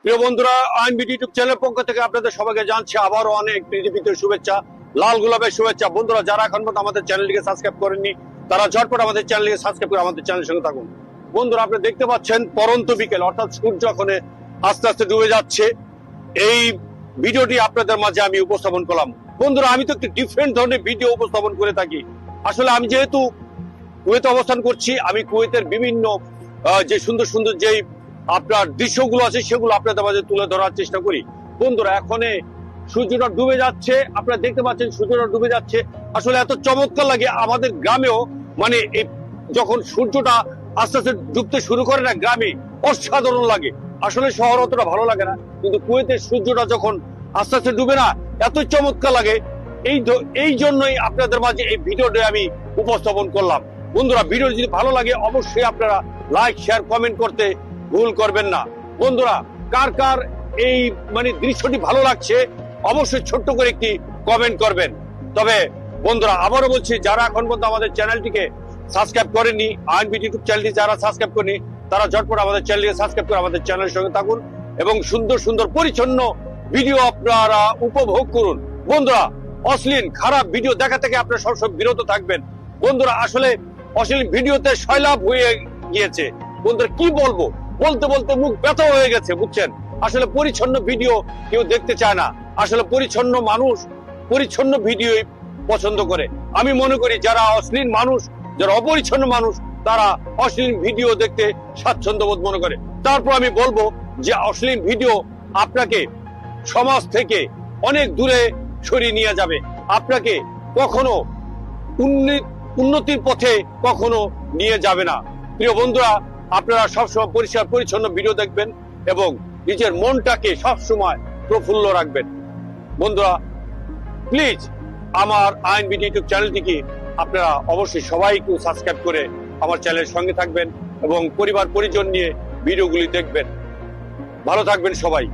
প্রিয় বন্ধুরা, আইনবিডি ইউটিউব চ্যানেলের পক্ষ থেকে আপনাদের সবাইকে জানছি আবারও অনেক পৃথিবীতে শুভেচ্ছা, লাল গোলাপের শুভেচ্ছা। বন্ধুরা, যারা এখন পর্যন্ত আমাদের চ্যানেলটিকে সাবস্ক্রাইব করেননি তারা ঝটপট আমাদের চ্যানেলটিকে সাবস্ক্রাইব করে আমাদের চ্যানেলের সঙ্গে থাকুন। বন্ধুরা, আপনি দেখতে পাচ্ছেন পরন্ত বিকেল, অর্থাৎ সূর্য এখন আস্তে আস্তে ডুবে যাচ্ছে। এই ভিডিওটি আপনাদের মাঝে আমি উপস্থাপন করলাম। বন্ধুরা, আমি তো একটু ডিফারেন্ট ধরনের ভিডিও উপস্থাপন করে থাকি। আসলে আমি যেহেতু কুয়েতে অবস্থান করছি, আমি কুয়েতের বিভিন্ন যে সুন্দর সুন্দর যেই আপনার দৃশ্যগুলো আছে সেগুলো আপনাদের মাঝে তুলে ধরার চেষ্টা করি। বন্ধুরা, এখন সূর্যটা ডুবে যাচ্ছে, আপনারা দেখতে পাচ্ছেন সূর্যটা ডুবে যাচ্ছে। আসলে এত চমৎকার লাগে আমাদের গ্রামেও, মানে যখন সূর্যটা আস্তে আস্তে ডুবতে শুরু করে না, গ্রামে অসাধারণ লাগে। আসলে শহর অতটা ভালো লাগে না, কিন্তু কুয়েতের সূর্যটা যখন আস্তে আস্তে ডুবে না, এত চমৎকার লাগে। এই জন্যই আপনাদের মাঝে এই ভিডিওটা আমি উপস্থাপন করলাম। বন্ধুরা, ভিডিও যদি ভালো লাগে অবশ্যই আপনারা লাইক, শেয়ার, কমেন্ট করতে ভুল করবেন না। বন্ধুরা, কার কার এই দৃশ্যটি ভালো লাগছে অবশ্যই ছোট্ট করে একটি কমেন্ট করবেন। তবে বন্ধুরা, আবারও বলছি, যারা এখন পর্যন্ত আমাদের চ্যানেলটিকে সাবস্ক্রাইব করেননি, আইনবিডি ইউটিউব চ্যানেলটি যারা সাবস্ক্রাইব করেনি তারা ঝটপট আমাদের চ্যানেলটিকে সাবস্ক্রাইব করে আমাদের চ্যানেলের সঙ্গে থাকুন এবং সুন্দর সুন্দর পরিচ্ছন্ন ভিডিও আপনারা উপভোগ করুন। বন্ধুরা, অশ্লীল খারাপ ভিডিও দেখা থেকে আপনারা সবসময় বিরত থাকবেন। বন্ধুরা, আসলে অশ্লীল ভিডিওতে সয়লাভ হয়ে গিয়েছে। বন্ধুরা, কি বলবো, বলতে বলতে মুখ ব্যথা হয়ে গেছে, বুঝছেন। আসলে পরিচ্ছন্ন ভিডিও কেউ দেখতে চায় না। আসলে পরিচ্ছন্ন মানুষ পরিচ্ছন্ন ভিডিও পছন্দ করে। আমি মনে করি যারা অশ্লীল মানুষ, যারা অপরিচ্ছন্ন মানুষ, তারা অশ্লীল ভিডিও দেখতে স্বাচ্ছন্দ্য বোধ মনে করে। তারপর আমি বলবো যে অশ্লীল ভিডিও আপনাকে সমাজ থেকে অনেক দূরে সরিয়ে নিয়ে যাবে, আপনাকে কখনো উন্নতির পথে কখনো নিয়ে যাবে না। প্রিয় বন্ধুরা, আপনারা সবসময় পরিষ্কার পরিচ্ছন্ন ভিডিও দেখবেন এবং নিজের মনটাকে সবসময় প্রফুল্ল রাখবেন। বন্ধুরা, প্লিজ আমার আইনবিডি ইউটিউব চ্যানেলটিকে আপনারা অবশ্যই সবাই একটু সাবস্ক্রাইব করে আমার চ্যানেলের সঙ্গে থাকবেন এবং পরিবার পরিজন নিয়ে ভিডিওগুলি দেখবেন। ভালো থাকবেন সবাই।